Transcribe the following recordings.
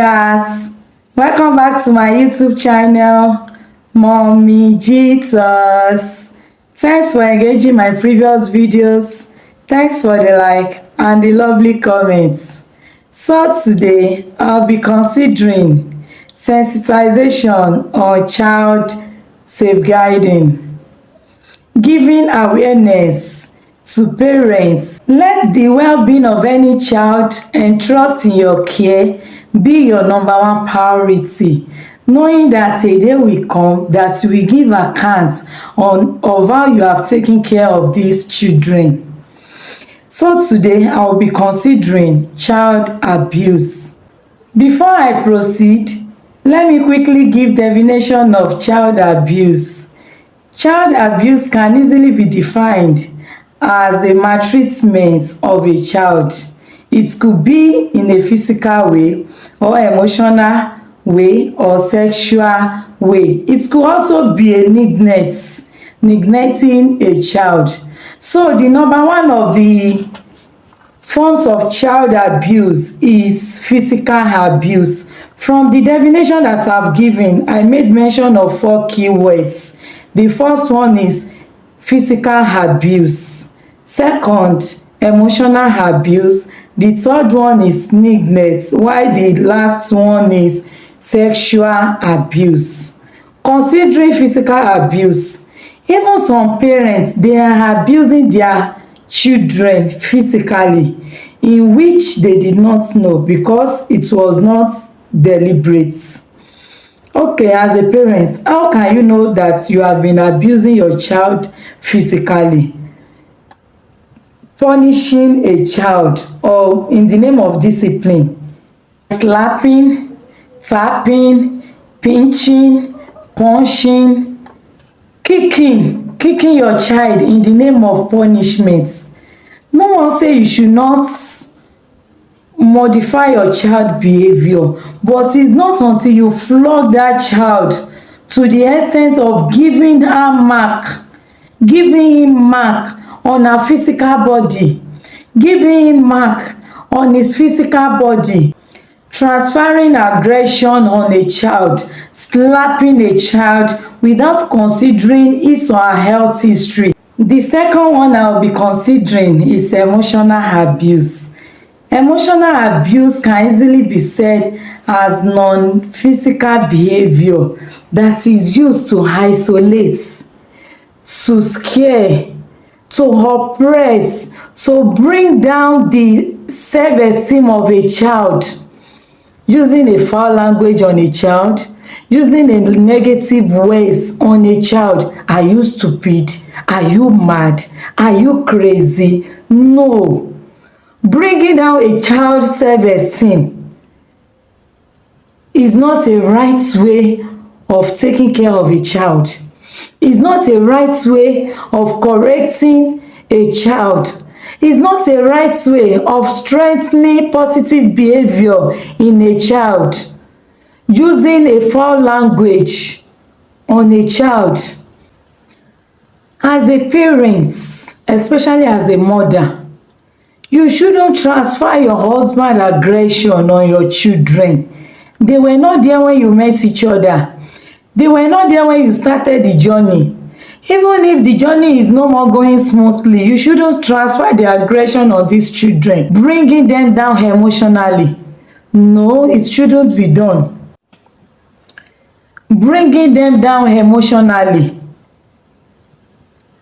viewers, welcome back to my YouTube channel, Mommy Jesus. Thanks for engaging my previous videos. Thanks for the like and the lovely comments. So today I'll be considering sensitization on child safeguarding, giving awareness to parents. Let the well-being of any child and trust in your care be your number one priority, knowing that a day will come that you will give account of how you have taken care of these children. So today I will be considering child abuse. Before I proceed, let me quickly give definition of child abuse. Child abuse can easily be defined as a maltreatment of a child. It could be in a physical way or emotional way or sexual way. It could also be a neglecting a child. So the number one of the forms of child abuse is physical abuse. From the definition that I've given, I made mention of 4 keywords. The first one is physical abuse. Second, emotional abuse. The third one is neglect, while the last one is sexual abuse. Considering physical abuse, even some parents, they are abusing their children physically, in which they did not know because it was not deliberate. Okay, as a parent, how can you know that you have been abusing your child physically? Punishing a child or in the name of discipline, slapping, tapping, pinching, punching, kicking your child in the name of punishment. No one say you should not modify your child behavior, but it's not until you flog that child to the extent of giving him mark on her physical body, giving him mark on his physical body, transferring aggression on a child, slapping a child without considering his or her health history. The second one I'll be considering is emotional abuse. Emotional abuse can easily be said as non-physical behavior that is used to isolate, to scare, to oppress, to bring down the self-esteem of a child, using a foul language on a child, using a negative ways on a child. Are you stupid? Are you mad? Are you crazy? No. Bringing down a child's self-esteem is not a right way of taking care of a child. It's not a right way of correcting a child. It's not a right way of strengthening positive behavior in a child. Using a foul language on a child. As a parent, especially as a mother, you shouldn't transfer your husband's aggression on your children. They were not there when you met each other. They were not there when you started the journey. Even if the journey is no more going smoothly, you shouldn't transfer the aggression on these children, bringing them down emotionally. No, it shouldn't be done. Bringing them down emotionally,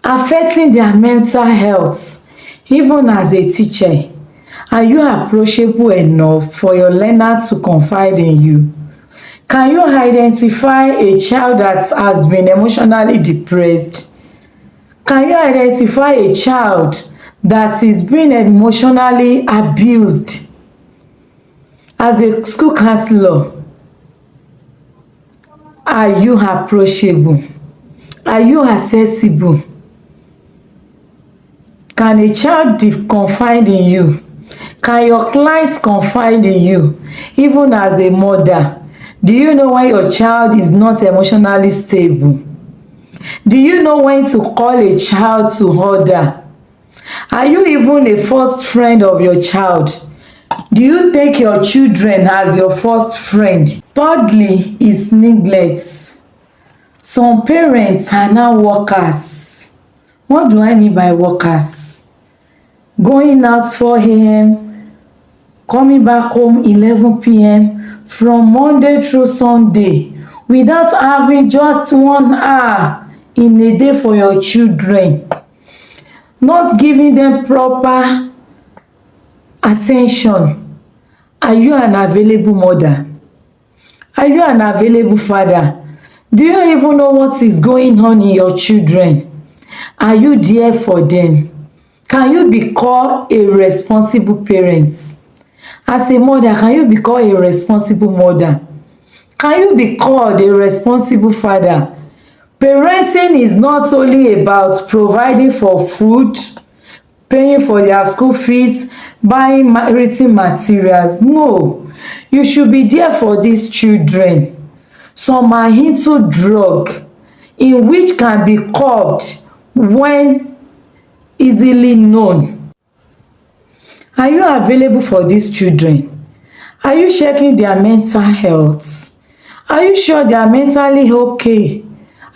affecting their mental health. Even as a teacher, are you approachable enough for your learner to confide in you? Can you identify a child that has been emotionally depressed? Can you identify a child that is being emotionally abused? As a school counselor, are you approachable? Are you accessible? Can a child confide in you? Can your clients confide in you? Even as a mother, do you know when your child is not emotionally stable? Do you know when to call a child to order? Are you even a first friend of your child? Do you take your children as your first friend? Thirdly is neglect. Some parents are now workers. What do I mean by workers? Going out 4 a.m, coming back home 11 p.m, from Monday through Sunday, without having just 1 hour in a day for your children. Not giving them proper attention. Are you an available mother? Are you an available father? Do you even know what is going on in your children? Are you there for them? Can you be called a responsible parent? As a mother, can you be called a responsible mother? Can you be called a responsible father? Parenting is not only about providing for food, paying for their school fees, buying written materials. No, you should be there for these children. Some are into drug, in which can be curbed when easily known. Are you available for these children? Are you checking their mental health? Are you sure they are mentally okay?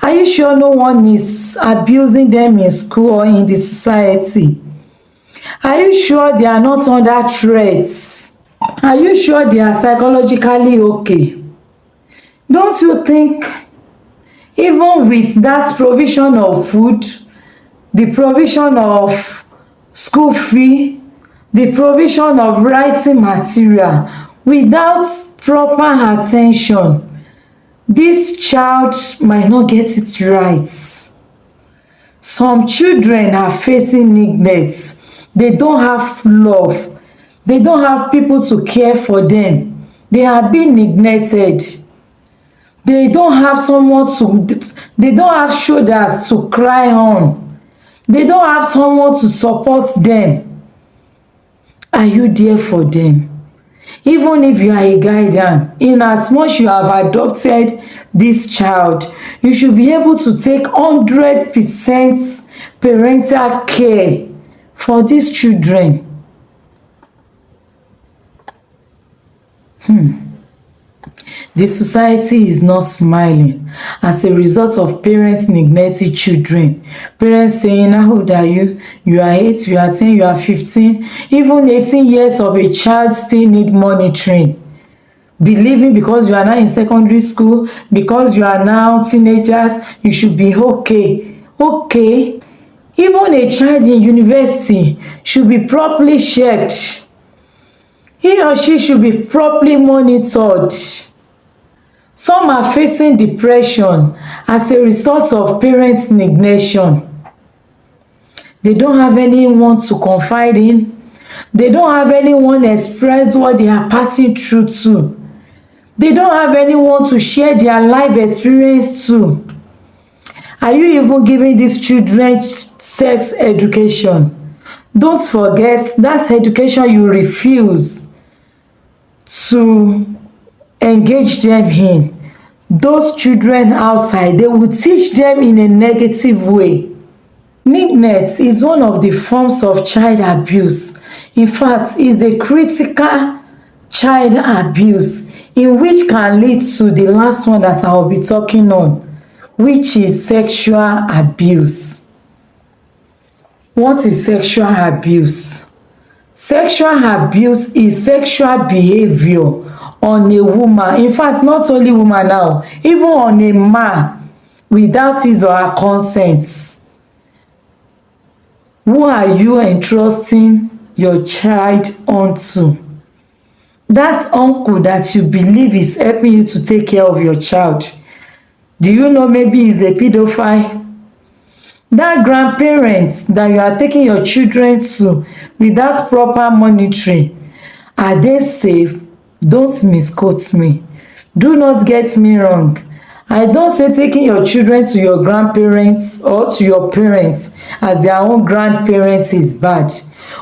Are you sure no one is abusing them in school or in the society? Are you sure they are not under threats? Are you sure they are psychologically okay? Don't you think even with that provision of food, the provision of school fee, the provision of writing material, without proper attention, this child might not get it right? Some children are facing neglect. They don't have love. They don't have people to care for them. They are being neglected. They don't have they don't have shoulders to cry on. They don't have someone to support them. Are you there for them? Even if you are a guardian, in as much you have adopted this child, you should be able to take 100% parental care for these children. The society is not smiling as a result of parents neglecting children. Parents saying, how old are you? You are 8, you are 10, you are 15. Even 18 years of a child still need monitoring. Believing because you are now in secondary school, because you are now teenagers, you should be okay. Okay. Even a child in university should be properly checked. He or she should be properly monitored. Some are facing depression as a result of parents' neglection. They don't have anyone to confide in. They don't have anyone to express what they are passing through to. They don't have anyone to share their life experience to. Are you even giving these children sex education? Don't forget that education you refuse to engage them in. Those children outside, they will teach them in a negative way. Neglect is one of the forms of child abuse. In fact, it's a critical child abuse in which can lead to the last one that I will be talking on, which is sexual abuse. What is sexual abuse? Sexual abuse is sexual behavior on a woman, in fact not only woman now, even on a man without his or her consent. Who are you entrusting your child onto? That uncle that you believe is helping you to take care of your child, do you know maybe he's a pedophile? That grandparents that you are taking your children to without proper monitoring, are they safe? Don't misquote me. Do not get me wrong. I don't say taking your children to your grandparents or to your parents as their own grandparents is bad,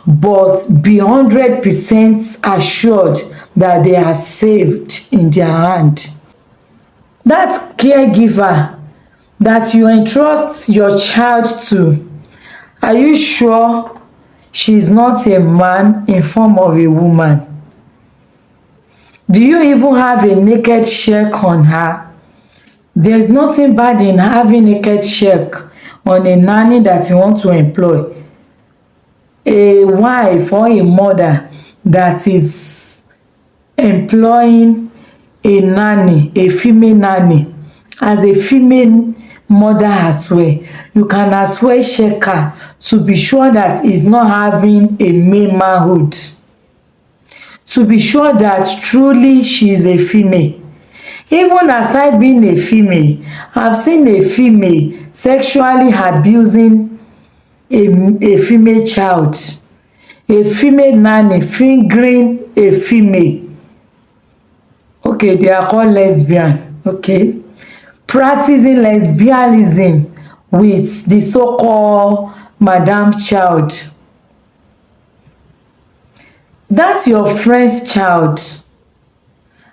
but be 100% assured that they are saved in their hand. That caregiver that you entrust your child to, are you sure she's not a man in form of a woman? Do you even have a naked check on her? There's nothing bad in having naked check on a nanny that you want to employ. A wife or a mother that is employing a nanny, a female nanny, as a female mother as well, you can as well check her to be sure that he's not having a male manhood, to be sure that truly she is a female. Even aside being a female, I've seen a female sexually abusing a female child, a female nanny fingering a female. Okay, they are called lesbian. Okay, practicing lesbianism with the so-called madam child. That's your friend's child.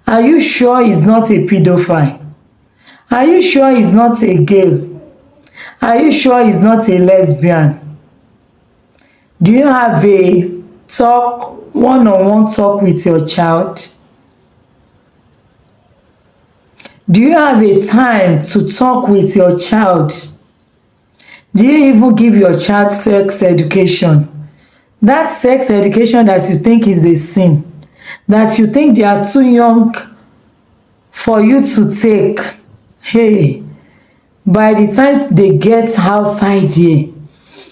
Are you sure he's not a pedophile? Are you sure he's not a gay? Are you sure he's not a lesbian? Do you have a talk, one-on-one talk with your child? Do you have a time to talk with your child? Do you even give your child sex education? That sex education that you think is a sin, that you think they are too young for you to take, hey, by the time they get outside here,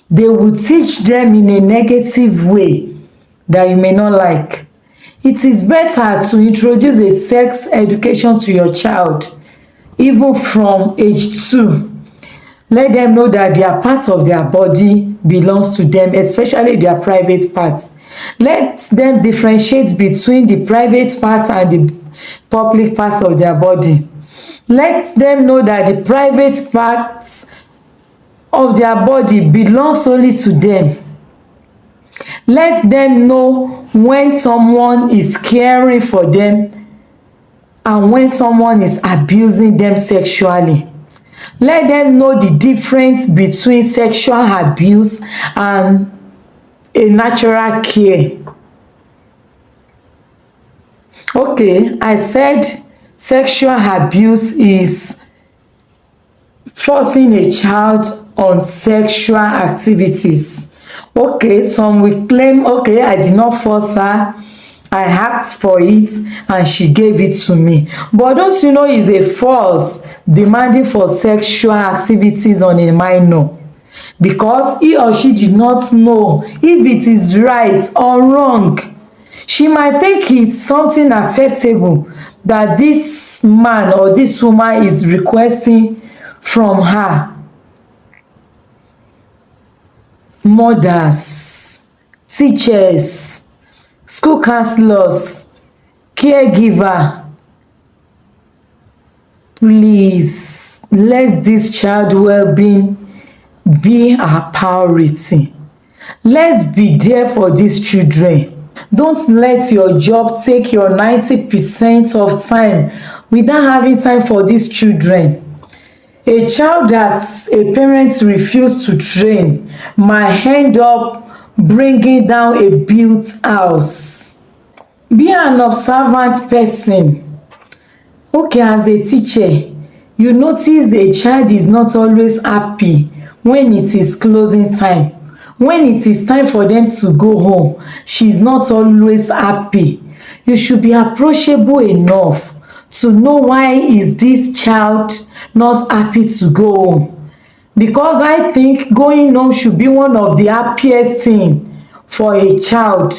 they will teach them in a negative way that you may not like. It is better to introduce a sex education to your child even from age 2. Let them know that their part of their body belongs to them, especially their private parts. Let them differentiate between the private parts and the public parts of their body. Let them know that the private parts of their body belongs only to them. Let them know when someone is caring for them and when someone is abusing them sexually. Let them know the difference between sexual abuse and a natural care. Okay, I said sexual abuse is forcing a child on sexual activities. Okay, some will claim, okay, I did not force her, I asked for it and she gave it to me. But don't you know it's a force demanding for sexual activities on a minor? Because he or she did not know if it is right or wrong. She might think it's something acceptable that this man or this woman is requesting from her. Mothers, teachers, school counselors, caregiver, please let this child well-being be our priority. Let's be there for these children. Don't let your job take your 90% of time without having time for these children. A child that a parent refuse to train might end up bringing down a built house. Be an observant person. Okay, as a teacher, you notice a child is not always happy when it is closing time. When it is time for them to go home, she's not always happy. You should be approachable enough to know why is this child not happy to go home. Because I think going home should be one of the happiest thing for a child.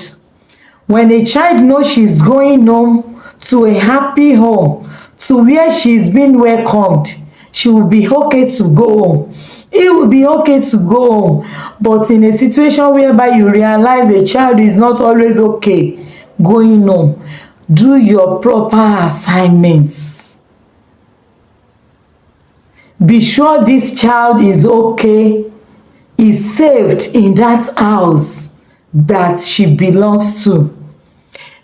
When a child knows she's going home to a happy home, to where she's been welcomed, she will be okay to go home. It will be okay to go home. But in a situation whereby you realize a child is not always okay going home, do your proper assignments. Be sure this child is okay, is saved in that house that she belongs to.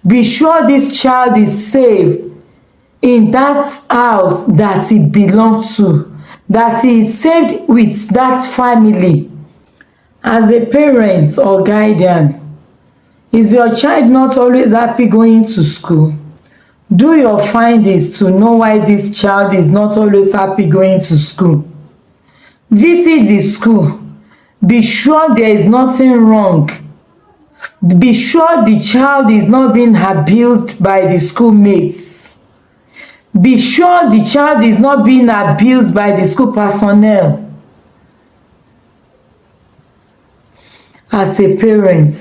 Be sure this child is safe in that house that he belongs to, that he is saved with that family. As a parent or guardian, is your child not always happy going to school? Do your findings to know why this child is not always happy going to school. Visit the school. Be sure there is nothing wrong. Be sure the child is not being abused by the schoolmates. Be sure the child is not being abused by the school personnel. As a parent,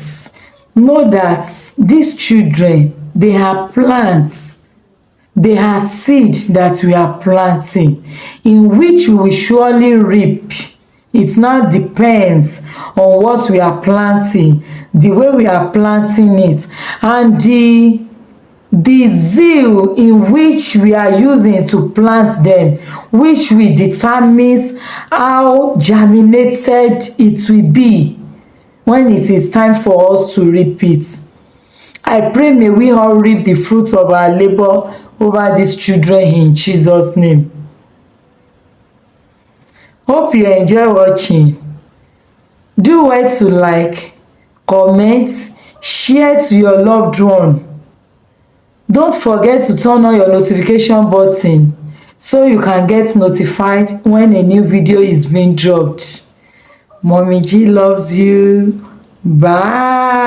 know that these children, they are plants. They are seed that we are planting, in which we will surely reap. It now depends on what we are planting, the way we are planting it, and the zeal in which we are using to plant them, which will determine how germinated it will be when it is time for us to reap it. I pray may we all reap the fruits of our labor over these children in Jesus' name. Hope you enjoy watching. Do well to like, comment, share to your loved one. Don't forget to turn on your notification button so you can get notified when a new video is being dropped. Mommy G loves you. Bye.